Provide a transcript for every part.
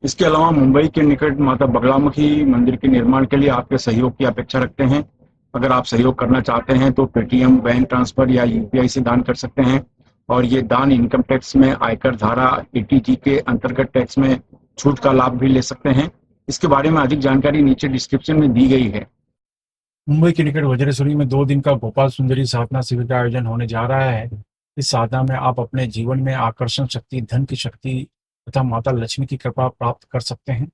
इसके अलावा मुंबई के निकट माता बगलामुखी मंदिर के निर्माण के लिए आपके सहयोग की अपेक्षा रखते हैं। अगर आप सहयोग करना चाहते हैं तो पेटीएम, बैंक ट्रांसफर या यूपीआई से दान कर सकते हैं और ये दान इनकम टैक्स में आयकर धारा एटीजी के अंतर्गत टैक्स में छूट का लाभ भी ले सकते हैं। इसके बारे में अधिक जानकारी नीचे डिस्क्रिप्शन में दी गई है। मुंबई के निकट वज्रेश्वरी में 2 दिन का गोपाल सुंदरी साधना शिविर का आयोजन होने जा रहा है। इस साधना में आप अपने जीवन में आकर्षण शक्ति, धन की शक्ति तथा माता लक्ष्मी की कृपा प्राप्त कर सकते हैं।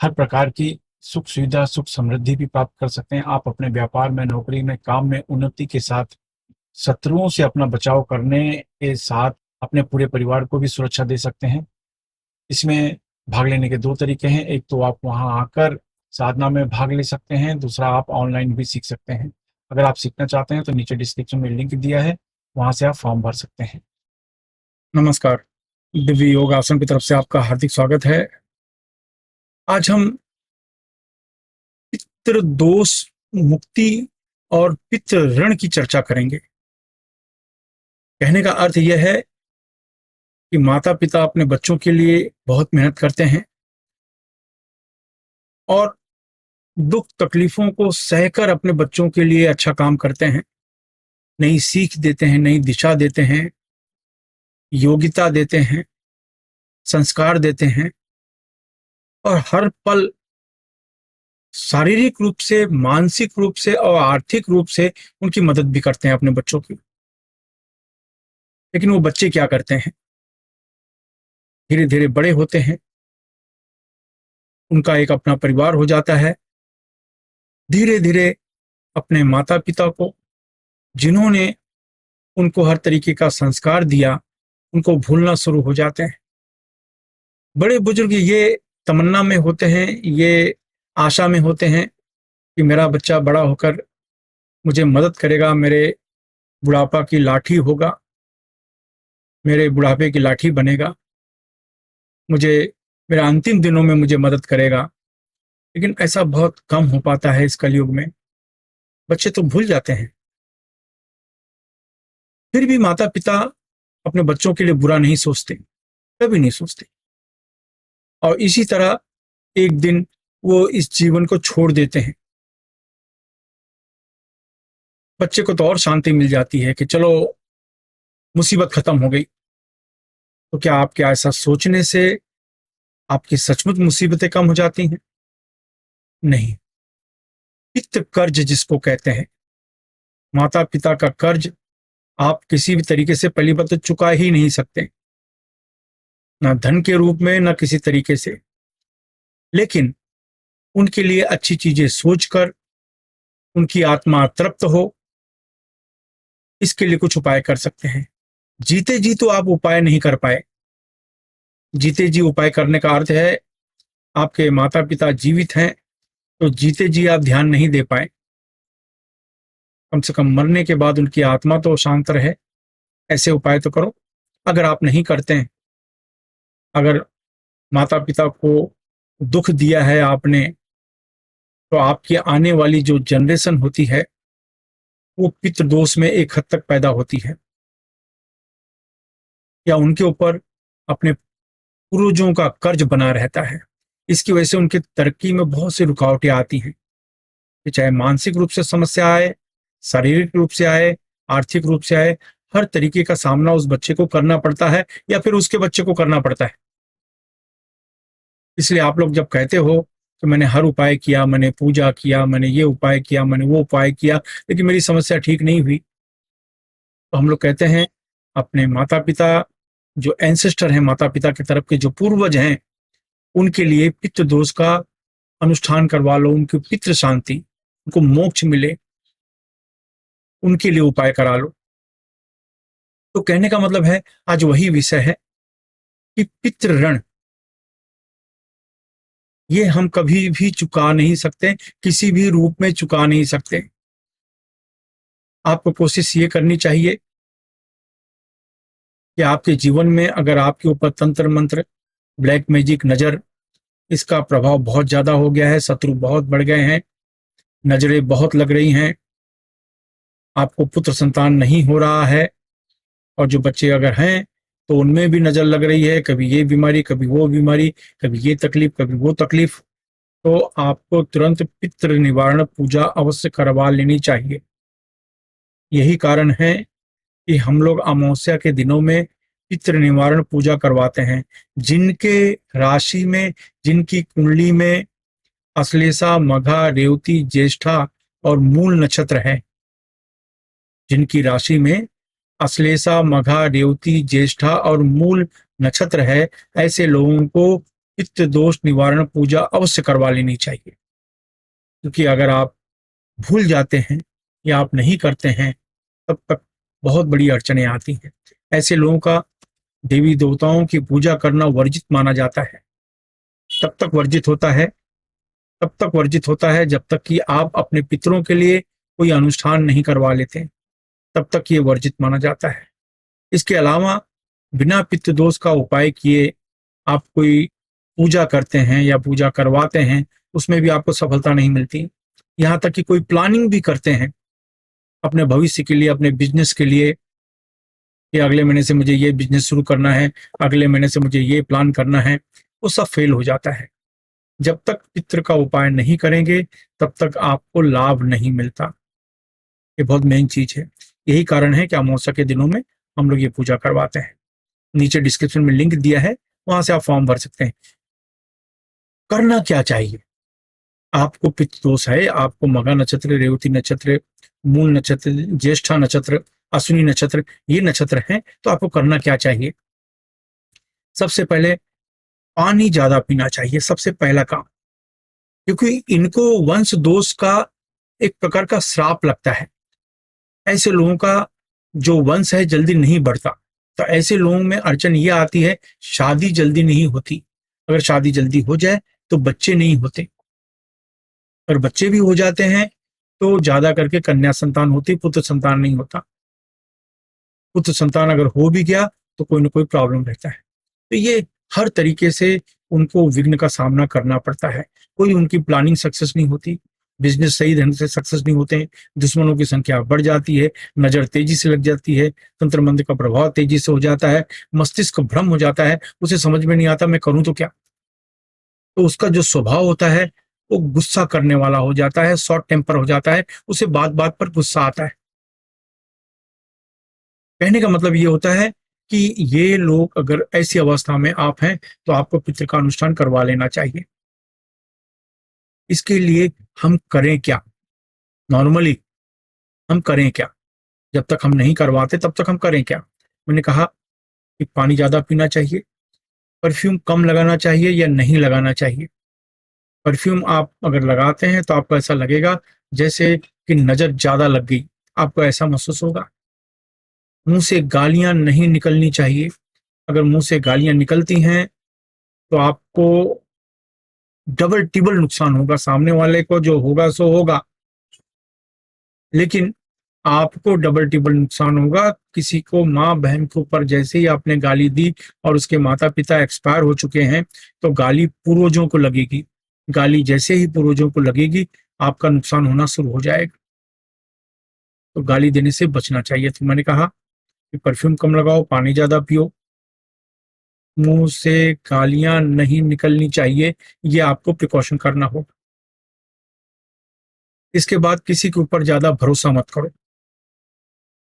हर प्रकार की सुख सुविधा, सुख समृद्धि भी प्राप्त कर सकते हैं। आप अपने व्यापार में, नौकरी में, काम में उन्नति के साथ शत्रुओं से अपना बचाव करने के साथ अपने पूरे परिवार को भी सुरक्षा दे सकते हैं। इसमें भाग लेने के 2 तरीके हैं। एक तो आप वहाँ आकर साधना में भाग ले सकते हैं, दूसरा आप ऑनलाइन भी सीख सकते हैं। अगर आप सीखना चाहते हैं तो नीचे डिस्क्रिप्शन में लिंक दिया है, वहाँ से आप फॉर्म भर सकते हैं। नमस्कार, दिव्य योग आसन की तरफ से आपका हार्दिक स्वागत है। आज हम पितृ दोष मुक्ति और पितृ ऋण की चर्चा करेंगे। कहने का अर्थ यह है कि माता पिता अपने बच्चों के लिए बहुत मेहनत करते हैं और दुख तकलीफों को सहकर अपने बच्चों के लिए अच्छा काम करते हैं, नई सीख देते हैं, नई दिशा देते हैं, योग्यता देते हैं, संस्कार देते हैं और हर पल शारीरिक रूप से, मानसिक रूप से और आर्थिक रूप से उनकी मदद भी करते हैं अपने बच्चों की। लेकिन वो बच्चे क्या करते हैं? धीरे धीरे बड़े होते हैं, उनका एक अपना परिवार हो जाता है। धीरे धीरे अपने माता पिता को, जिन्होंने उनको हर तरीके का संस्कार दिया, उनको भूलना शुरू हो जाते हैं। बड़े बुजुर्ग ये तमन्ना में होते हैं, ये आशा में होते हैं कि मेरा बच्चा बड़ा होकर मुझे मदद करेगा, मेरे बुढ़ापा की लाठी होगा, मेरे बुढ़ापे की लाठी बनेगा, मुझे मेरे अंतिम दिनों में मुझे मदद करेगा। लेकिन ऐसा बहुत कम हो पाता है इस कलयुग में। बच्चे तो भूल जाते हैं। फिर भी माता पिता अपने बच्चों के लिए बुरा नहीं सोचते, कभी नहीं सोचते। और इसी तरह एक दिन वो इस जीवन को छोड़ देते हैं। बच्चे को तो और शांति मिल जाती है कि चलो मुसीबत खत्म हो गई। तो क्या आपके ऐसा सोचने से आपकी सचमुच मुसीबतें कम हो जाती हैं? नहीं। पितृ कर्ज जिसको कहते हैं, माता पिता का कर्ज आप किसी भी तरीके से पलीबद्ध चुका ही नहीं सकते, ना धन के रूप में, ना किसी तरीके से। लेकिन उनके लिए अच्छी चीजें सोचकर उनकी आत्मा तृप्त हो, इसके लिए कुछ उपाय कर सकते हैं। जीते जी तो आप उपाय नहीं कर पाए। जीते जी उपाय करने का अर्थ है आपके माता पिता जीवित हैं तो जीते जी आप ध्यान नहीं दे पाए। कम से कम मरने के बाद उनकी आत्मा तो शांत रहे, ऐसे उपाय तो करो। अगर आप नहीं करते हैं, अगर माता पिता को दुख दिया है आपने, तो आपकी आने वाली जो जनरेशन होती है वो पितृदोष में एक हद तक पैदा होती है, या उनके ऊपर अपने पूर्वजों का कर्ज बना रहता है। इसकी वजह से उनकी तरक्की में बहुत सी रुकावटें आती हैं, चाहे मानसिक रूप से समस्या आए, शारीरिक रूप से आए, आर्थिक रूप से आए। हर तरीके का सामना उस बच्चे को करना पड़ता है या फिर उसके बच्चे को करना पड़ता है। इसलिए आप लोग जब कहते हो कि मैंने हर उपाय किया, मैंने पूजा किया, मैंने ये उपाय किया, मैंने वो उपाय किया, लेकिन मेरी समस्या ठीक नहीं हुई, तो हम लोग कहते हैं अपने माता पिता, जो एंसेस्टर हैं, माता पिता की तरफ के जो पूर्वज हैं, उनके लिए पितृ दोष का अनुष्ठान करवा लो, उनकी पितृ शांति, उनको मोक्ष मिले, उनके लिए उपाय करा लो। तो कहने का मतलब है आज वही विषय है कि पितृ ऋण ये हम कभी भी चुका नहीं सकते, किसी भी रूप में चुका नहीं सकते। आपको कोशिश ये करनी चाहिए कि आपके जीवन में अगर आपके ऊपर तंत्र मंत्र, ब्लैक मैजिक, नजर, इसका प्रभाव बहुत ज्यादा हो गया है, शत्रु बहुत बढ़ गए हैं, नजरें बहुत लग रही हैं, आपको पुत्र संतान नहीं हो रहा है, और जो बच्चे अगर हैं तो उनमें भी नजर लग रही है, कभी ये बीमारी, कभी वो बीमारी, कभी ये तकलीफ, कभी वो तकलीफ, तो आपको तुरंत पितृ निवारण पूजा अवश्य करवा लेनी चाहिए। यही कारण है कि हम लोग अमावस्या के दिनों में पितृ निवारण पूजा करवाते हैं। जिनके राशि में, जिनकी कुंडली में अश्लेषा, मघा, रेवती, ज्येष्ठा और मूल नक्षत्र है, जिनकी राशि में अश्लेषा, मघा, रेवती, ज्येष्ठा और मूल नक्षत्र है, ऐसे लोगों को पितृ दोष निवारण पूजा अवश्य करवा लेनी चाहिए। क्योंकि अगर आप भूल जाते हैं या आप नहीं करते हैं, तब तक बहुत बड़ी अड़चनें आती हैं। ऐसे लोगों का देवी देवताओं की पूजा करना वर्जित माना जाता है। तब तक वर्जित होता है, तब तक वर्जित होता है जब तक कि आप अपने पितरों के लिए कोई अनुष्ठान नहीं करवा लेते, तब तक ये वर्जित माना जाता है। इसके अलावा बिना पितृदोष का उपाय किए आप कोई पूजा करते हैं या पूजा करवाते हैं, उसमें भी आपको सफलता नहीं मिलती। यहाँ तक कि कोई प्लानिंग भी करते हैं अपने भविष्य के लिए, अपने बिजनेस के लिए, कि अगले महीने से मुझे ये बिजनेस शुरू करना है, अगले महीने से मुझे ये प्लान करना है, वो सब फेल हो जाता है। जब तक पितृ का उपाय नहीं करेंगे तब तक आपको लाभ नहीं मिलता। ये बहुत मेन चीज है। यही कारण है कि अमावस्या के दिनों में हम लोग ये पूजा करवाते हैं। नीचे डिस्क्रिप्शन में लिंक दिया है, वहां से आप फॉर्म भर सकते हैं। करना क्या चाहिए? आपको पितृदोष है, आपको मघा नक्षत्र, रेवती नक्षत्र, मूल नक्षत्र, ज्येष्ठा नक्षत्र, अश्विनी नक्षत्र, ये नक्षत्र हैं, तो आपको करना क्या चाहिए? सबसे पहले पानी ज्यादा पीना चाहिए, सबसे पहला काम। क्योंकि इनको वंश दोष का एक प्रकार का श्राप लगता है। ऐसे लोगों का जो वंश है जल्दी नहीं बढ़ता, तो ऐसे लोगों में अड़चन ये आती है, शादी जल्दी नहीं होती। अगर शादी जल्दी हो जाए तो बच्चे नहीं होते, और बच्चे भी हो जाते हैं तो ज्यादा करके कन्या संतान होती, पुत्र संतान नहीं होता। पुत्र संतान अगर हो भी गया तो कोई ना कोई प्रॉब्लम रहता है। तो ये हर तरीके से उनको विघ्न का सामना करना पड़ता है। कोई उनकी प्लानिंग सक्सेस नहीं होती, बिजनेस सही ढंग से सक्सेस नहीं होते हैं, दुश्मनों की संख्या बढ़ जाती है, नजर तेजी से लग जाती है, तंत्र मंत्र का प्रभाव तेजी से हो जाता है, मस्तिष्क भ्रम हो जाता है, उसे समझ में नहीं आता मैं करूं तो क्या। तो उसका जो स्वभाव होता है वो गुस्सा करने वाला हो जाता है, शॉर्ट टेम्पर हो जाता है, उसे बात बात पर गुस्सा आता है। कहने का मतलब ये होता है कि ये लोग, अगर ऐसी अवस्था में आप हैं तो आपको पितृ का अनुष्ठान करवा लेना चाहिए। इसके लिए हम करें क्या? नॉर्मली हम करें क्या? जब तक हम नहीं करवाते तब तक हम करें क्या? मैंने कहा कि पानी ज्यादा पीना चाहिए, परफ्यूम कम लगाना चाहिए या नहीं लगाना चाहिए। परफ्यूम आप अगर लगाते हैं तो आपको ऐसा लगेगा जैसे कि नजर ज्यादा लग गई, आपको ऐसा महसूस होगा। मुंह से गालियां नहीं निकलनी चाहिए। अगर मुंह से गालियां निकलती हैं तो आपको डबल टिबल नुकसान होगा। सामने वाले को जो होगा सो होगा, लेकिन आपको डबल टिबल नुकसान होगा। किसी को, माँ बहन के ऊपर जैसे ही आपने गाली दी और उसके माता पिता एक्सपायर हो चुके हैं तो गाली पूर्वजों को लगेगी। गाली जैसे ही पूर्वजों को लगेगी आपका नुकसान होना शुरू हो जाएगा। तो गाली देने से बचना चाहिए। तो मैंने कहा कि परफ्यूम कम लगाओ, पानी ज्यादा पियो, मुंह से गालियां नहीं निकलनी चाहिए, ये आपको प्रिकॉशन करना होगा। इसके बाद किसी के ऊपर ज्यादा भरोसा मत करो।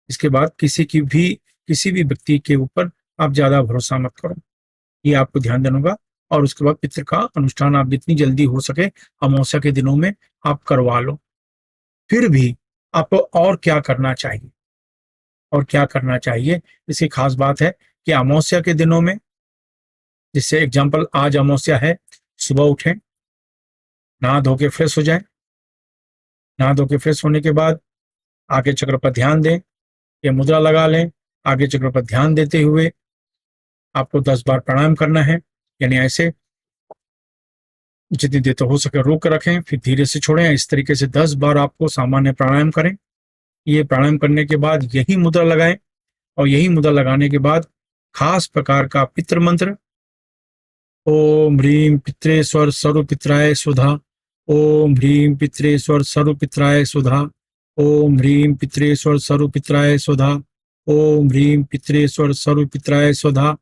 इसके बाद किसी भी व्यक्ति के ऊपर आप ज्यादा भरोसा मत करो, ये आपको ध्यान देना होगा। और उसके बाद पितृ का अनुष्ठान आप जितनी जल्दी हो सके अमावस्या के दिनों में आप करवा लो। फिर भी आपको और क्या करना चाहिए? और क्या करना चाहिए, इसकी खास बात है कि अमावस्या के दिनों में, जिससे एग्जाम्पल आज अमावस्या है, सुबह उठें, नहा धो के फ्रेश हो जाएं। नहा धो के फ्रेश होने के बाद आगे चक्र पर ध्यान दें, ये मुद्रा लगा लें। आगे चक्र पर ध्यान देते हुए आपको 10 बार प्राणायाम करना है, यानी ऐसे जितनी देर तो हो सके रोक रखें, फिर धीरे से छोड़ें। इस तरीके से 10 बार आपको सामान्य प्राणायाम करें। ये प्राणायाम करने के बाद यही मुद्रा लगाएं, और यही मुद्रा लगाने के बाद खास प्रकार का पितृ मंत्र, ओम ह्रीम पित्रेश्वर सर्वपित्राय स्वधा, ओम ह्रीम पित्रेश्वर सर्वपित्राय स्वधा, ओम ह्रीम पित्रेश्वर सर्वपित्राय स्वधा, ओम ह्रीम पितरेश्वर सर्व पितराय स्वधा।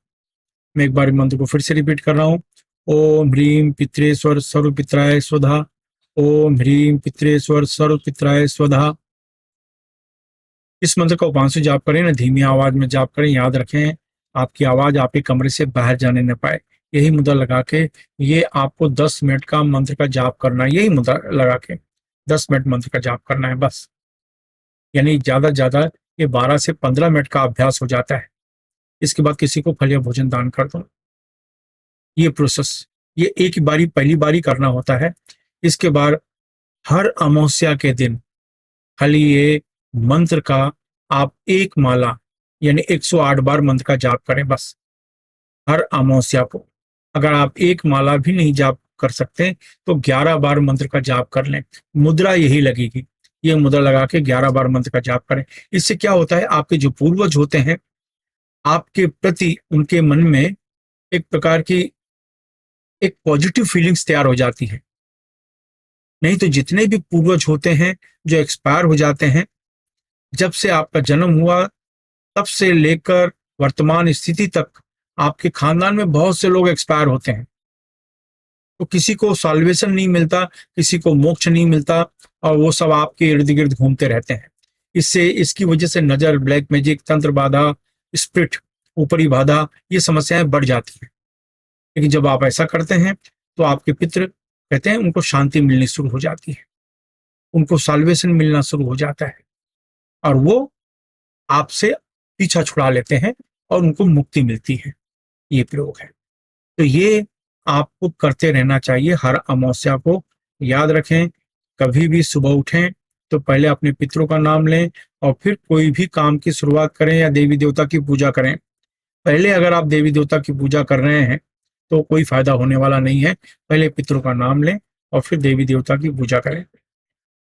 मैं एक बार मंत्र को फिर से रिपीट कर रहा हूँ। ओम ह्रीम पितरेश्वर सर्व पितराय स्वधा। ओम ह्रीम पितरेश्वर सर्व पितराय स्वधा। इस मंत्र का 500 जाप करें ना, धीमी आवाज में जाप करें। याद रखें, आपकी आवाज आपके कमरे से बाहर जाने न पाए। यही मुद्रा लगा के ये आपको 10 मिनट का मंत्र का जाप करना है। यही मुद्रा लगा के 10 मिनट मंत्र का जाप करना है बस। यानी ज्यादा ज्यादा ये 12 से 15 मिनट का अभ्यास हो जाता है। इसके बाद किसी को फल या भोजन दान कर दो। ये प्रोसेस, ये एक बारी पहली बारी करना होता है। इसके बाद हर अमावस्या के दिन खाली ये मंत्र का आप एक माला यानी 108 बार मंत्र का जाप करें बस, हर अमावस्या को। अगर आप एक माला भी नहीं जाप कर सकते तो 11 बार मंत्र का जाप कर लें। मुद्रा यही लगेगी, ये मुद्रा लगा के 11 बार मंत्र का जाप करें। इससे क्या होता है, आपके जो पूर्वज होते हैं आपके प्रति उनके मन में एक प्रकार की एक पॉजिटिव फीलिंग्स तैयार हो जाती है। नहीं तो जितने भी पूर्वज होते हैं जो एक्सपायर हो जाते हैं, जब से आपका जन्म हुआ तब से लेकर वर्तमान स्थिति तक आपके खानदान में बहुत से लोग एक्सपायर होते हैं। तो किसी को सॉल्वेशन नहीं मिलता, किसी को मोक्ष नहीं मिलता, और वो सब आपके इर्द गिर्द घूमते रहते हैं। इससे इसकी वजह से नजर, ब्लैक मैजिक, तंत्र बाधा, स्पिरिट, ऊपरी बाधा, ये समस्याएं बढ़ जाती हैं। लेकिन जब आप ऐसा करते हैं तो आपके पितृ कहते हैं उनको शांति मिलनी शुरू हो जाती है, उनको सॉल्वेशन मिलना शुरू हो जाता है, और वो आपसे पीछा छुड़ा लेते हैं और उनको मुक्ति मिलती है। ये प्रयोग है, तो ये आपको करते रहना चाहिए हर अमावस्या को। याद रखें, कभी भी सुबह उठें तो पहले अपने पितरों का नाम लें और फिर कोई भी काम की शुरुआत करें या देवी देवता की पूजा करें। पहले अगर आप देवी देवता की पूजा कर रहे हैं तो कोई फायदा होने वाला नहीं है। पहले पितरों का नाम लें और फिर देवी देवता की पूजा करें।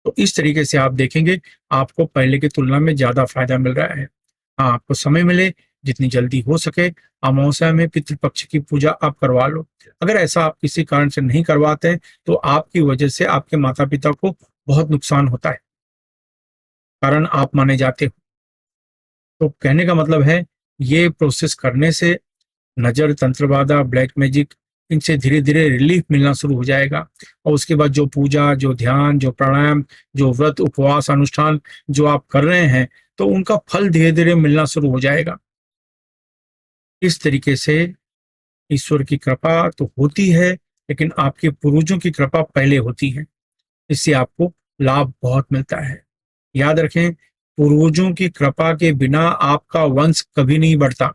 तो इस तरीके से आप देखेंगे आपको पहले की तुलना में ज्यादा फायदा मिल रहा है। हाँ, आपको समय मिले, जितनी जल्दी हो सके अमावस्या में पितृपक्ष की पूजा आप करवा लो। अगर ऐसा आप किसी कारण से नहीं करवाते हैं तो आपकी वजह से आपके माता पिता को बहुत नुकसान होता है, कारण आप माने जाते हो। तो कहने का मतलब है, ये प्रोसेस करने से नजर, तंत्रबाधा, ब्लैक मैजिक, इनसे धीरे धीरे रिलीफ मिलना शुरू हो जाएगा। और उसके बाद जो पूजा, जो ध्यान, जो प्राणायाम, जो व्रत, उपवास, अनुष्ठान जो आप कर रहे हैं तो उनका फल धीरे धीरे मिलना शुरू हो जाएगा। इस तरीके से ईश्वर की कृपा तो होती है, लेकिन आपके पूर्वजों की कृपा पहले होती है। इससे आपको लाभ बहुत मिलता है। याद रखें, पूर्वजों की कृपा के बिना आपका वंश कभी नहीं बढ़ता।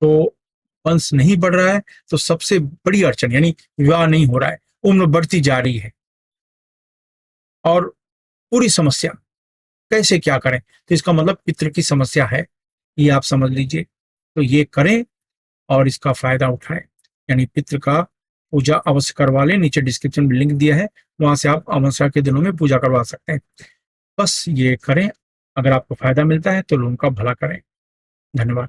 तो वंश नहीं बढ़ रहा है तो सबसे बड़ी अड़चन यानी विवाह नहीं हो रहा है, उम्र बढ़ती जा रही है, और पूरी समस्या कैसे क्या करें, तो इसका मतलब पितृ की समस्या है, ये आप समझ लीजिए। तो ये करें और इसका फायदा उठाएं। यानी पितृ का पूजा अवश्य करवा लें। नीचे डिस्क्रिप्शन में लिंक दिया है, वहां से आप अमावस्या के दिनों में पूजा करवा सकते हैं। बस ये करें, अगर आपको फायदा मिलता है तो लोगों का भला करें। धन्यवाद।